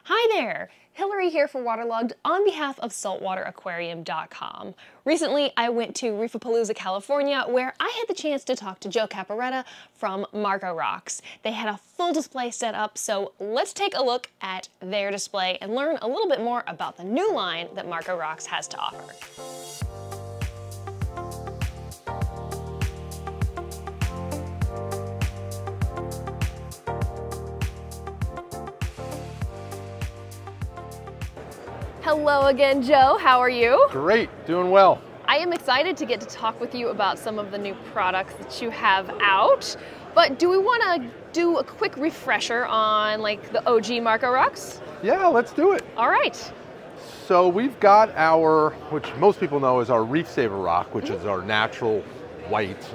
Hi there! Hillary here for Waterlogged on behalf of saltwateraquarium.com. Recently, I went to Reefapalooza, California, where I had the chance to talk to Joe Caparetta from Marco Rocks. They had a full display set up, so let's take a look at their display and learn a little bit more about the new line that Marco Rocks has to offer. Hello again, Joe. How are you? Great, doing well. I am excited to get to talk with you about some of the new products that you have out. But do we want to do a quick refresher on like the OG Marco Rocks? Yeah, let's do it. All right. So we've got our, which most people know is our Reef Saver rock, which is our natural white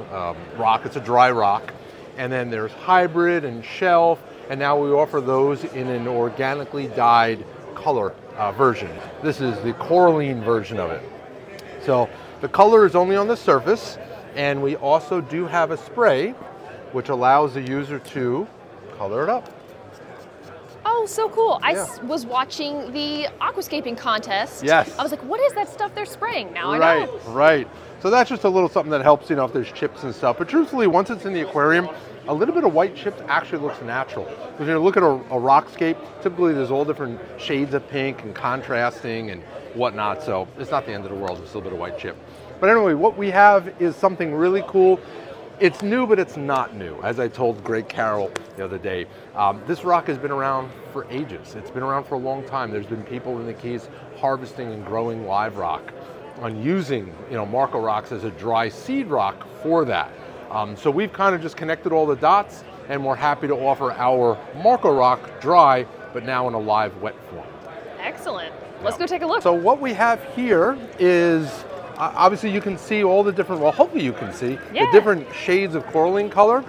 rock. It's a dry rock. And then there's hybrid and shelf, and now we offer those in an organically dyed color version. This is the coralline version of it. So the color is only on the surface, and we also do have a spray which allows the user to color it up. Oh, so cool. Yeah. I was watching the aquascaping contest. Yes. I was like, what is that stuff they're spraying? Now I know. Right. So that's just a little something that helps, if there's chips and stuff. But truthfully, once it's in the aquarium, a little bit of white chips actually looks natural. Because look at a rockscape, typically there's all different shades of pink and contrasting and whatnot, so it's not the end of the world, it's a little bit of white chip. But anyway, what we have is something really cool. It's new, but it's not new. As I told Greg Carroll the other day, this rock has been around for ages. It's been around for a long time. There's been people in the Keys harvesting and growing live rock on using Marco Rocks as a dry seed rock for that. So we've kind of just connected all the dots, and we're happy to offer our Marco Rock dry, but now in a live wet form. Excellent. Let's go take a look. So what we have here is, obviously you can see all the different, well hopefully you can see, the different shades of coralline color.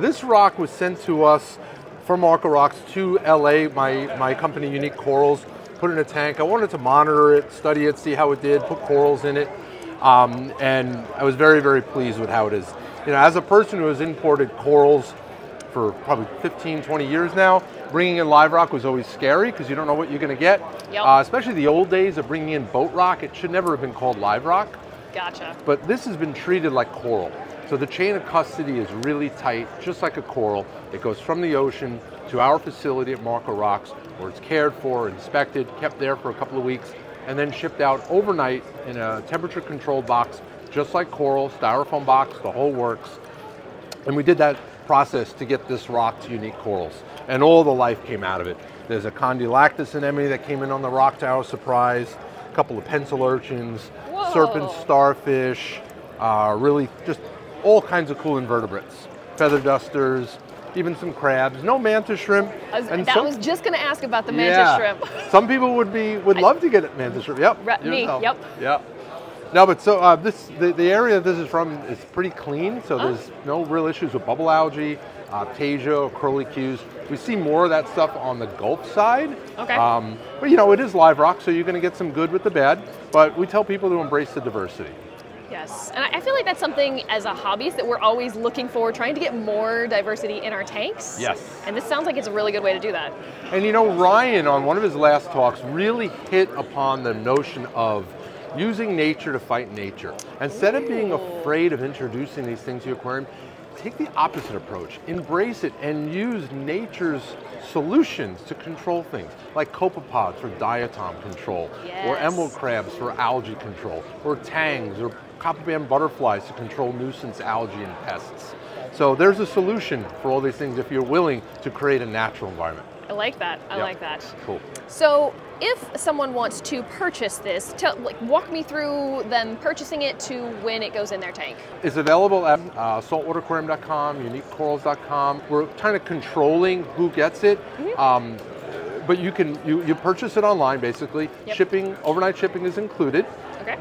This rock was sent to us from Marco Rocks to LA, my company Unique Corals, put it in a tank. I wanted to monitor it, study it, see how it did, put corals in it, and I was very, very pleased with how it is. As a person who has imported corals for probably 15, 20 years now, bringing in live rock was always scary because you don't know what you're going to get. Yep. Especially the old days of bringing in boat rock. It should never have been called live rock. Gotcha. But this has been treated like coral. So the chain of custody is really tight, just like a coral. It goes from the ocean to our facility at Marco Rocks, where it's cared for, inspected, kept there for a couple of weeks, and then shipped out overnight in a temperature-controlled box, just like coral, styrofoam box, the whole works. And we did that process to get this rock to Unique Corals. And all the life came out of it. There's a condylactis anemone that came in on the rock to our surprise, a couple of pencil urchins, Whoa. serpent starfish, really just all kinds of cool invertebrates. Feather dusters, even some crabs, no mantis shrimp. I was just going to ask about the mantis shrimp. Some people would love to get mantis shrimp. Yep. Me, yep. Yep. No, but so the area this is from is pretty clean, so there's no real issues with bubble algae, ptasia, or curlicues. We see more of that stuff on the Gulf side. Okay. But it is live rock, so you're going to get some good with the bad. But we tell people to embrace the diversity. Yes, and I feel like that's something as a hobbyist that we're always looking for, trying to get more diversity in our tanks. Yes. And this sounds like it's a really good way to do that. And Ryan, on one of his last talks, really hit upon the notion of using nature to fight nature. Instead of being afraid of introducing these things to your aquarium, take the opposite approach. Embrace it and use nature's solutions to control things, like copepods for diatom control, or emerald crabs for algae control, or tangs or copper band butterflies to control nuisance algae and pests. So there's a solution for all these things if you're willing to create a natural environment. I like that. I like that. Cool. So if someone wants to purchase this, walk me through them purchasing it to when it goes in their tank. It's available at saltwateraquarium.com, uniquecorals.com. We're kind of controlling who gets it. But you purchase it online basically. Shipping, overnight shipping is included. Okay.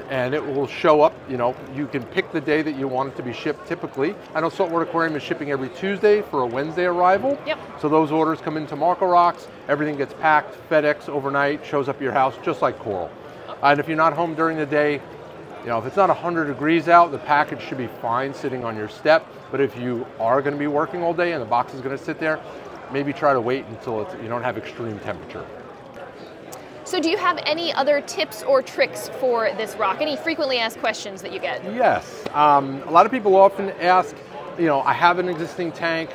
And it will show up, you can pick the day that you want it to be shipped typically. I know Saltwater Aquarium is shipping every Tuesday for a Wednesday arrival. Yep. So those orders come into Marco Rocks, everything gets packed, FedEx overnight, shows up at your house just like coral. And if you're not home during the day, if it's not 100 degrees out, the package should be fine sitting on your step. But if you are going to be working all day and the box is going to sit there, maybe try to wait until you don't have extreme temperature. So do you have any other tips or tricks for this rock? Any frequently asked questions that you get? Yes. A lot of people often ask, I have an existing tank,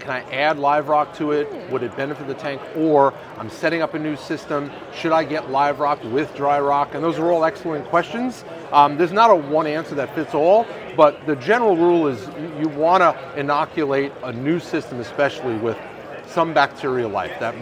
can I add live rock to it? Would it benefit the tank? Or I'm setting up a new system, should I get live rock with dry rock? And those are all excellent questions. There's not a one answer that fits all, but the general rule is you want to inoculate a new system, especially with some bacterial life. That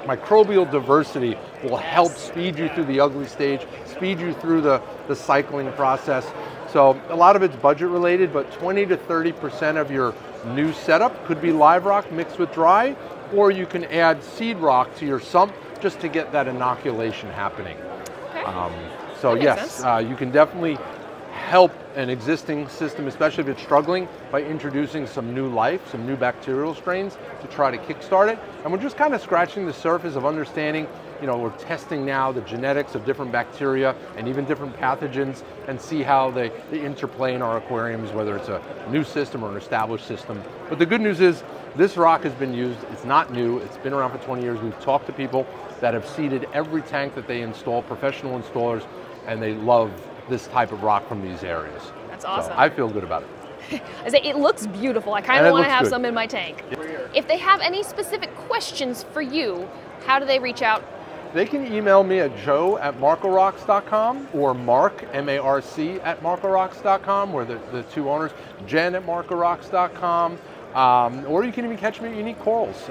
microbial diversity will help speed you through the ugly stage, speed you through the cycling process. So a lot of it's budget related, but 20 to 30% of your new setup could be live rock mixed with dry, or you can add seed rock to your sump just to get that inoculation happening. Okay. So yes, you can definitely help an existing system, especially if it's struggling, by introducing some new life, some new bacterial strains to try to kickstart it. And we're just kind of scratching the surface of understanding, we're testing now the genetics of different bacteria and even different pathogens and see how they interplay in our aquariums, whether it's a new system or an established system. But the good news is this rock has been used, it's not new, it's been around for 20 years. We've talked to people that have seeded every tank that they install, professional installers, and they love this type of rock from these areas. That's awesome. So I feel good about it. It looks beautiful. I kind of want to have some in my tank. If they have any specific questions for you, how do they reach out? They can email me at joe@marcorocks.com or Mark, M-A-R-C, at marcorocks.com. We're the two owners, Jen at marcorocks.com. Or you can even catch me at Unique Corals.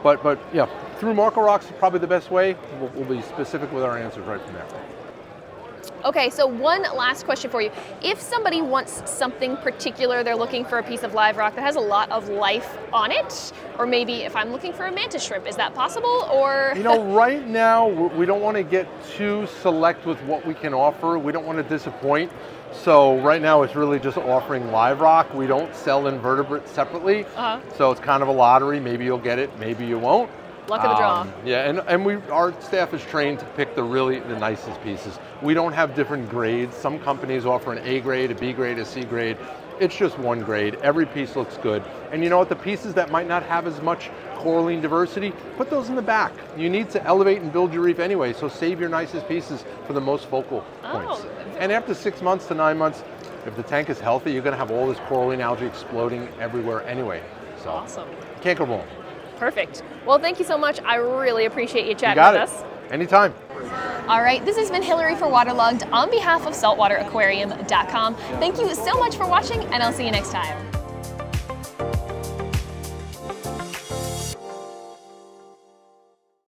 But yeah, through Marco Rocks is probably the best way. We'll be specific with our answers right from there. Okay, so one last question for you. If somebody wants something particular, they're looking for a piece of live rock that has a lot of life on it, or maybe if I'm looking for a mantis shrimp, is that possible? Or right now we don't want to get too select with what we can offer. We don't want to disappoint. So right now it's really just offering live rock. We don't sell invertebrates separately. So it's kind of a lottery. Maybe you'll get it, maybe you won't. Luck of the draw. Yeah, and our staff is trained to pick the nicest pieces. We don't have different grades. Some companies offer an A grade, a B grade, a C grade. It's just one grade. Every piece looks good. And you know what? The pieces that might not have as much coralline diversity, put those in the back. You need to elevate and build your reef anyway, so save your nicest pieces for the most focal points. And after 6 months to 9 months, if the tank is healthy, you're going to have all this coralline algae exploding everywhere anyway. So awesome. Can't go wrong. Perfect. Well, thank you so much. I really appreciate you chatting with us. Anytime. All right, this has been Hillary for Waterlogged on behalf of saltwateraquarium.com. Thank you so much for watching, and I'll see you next time.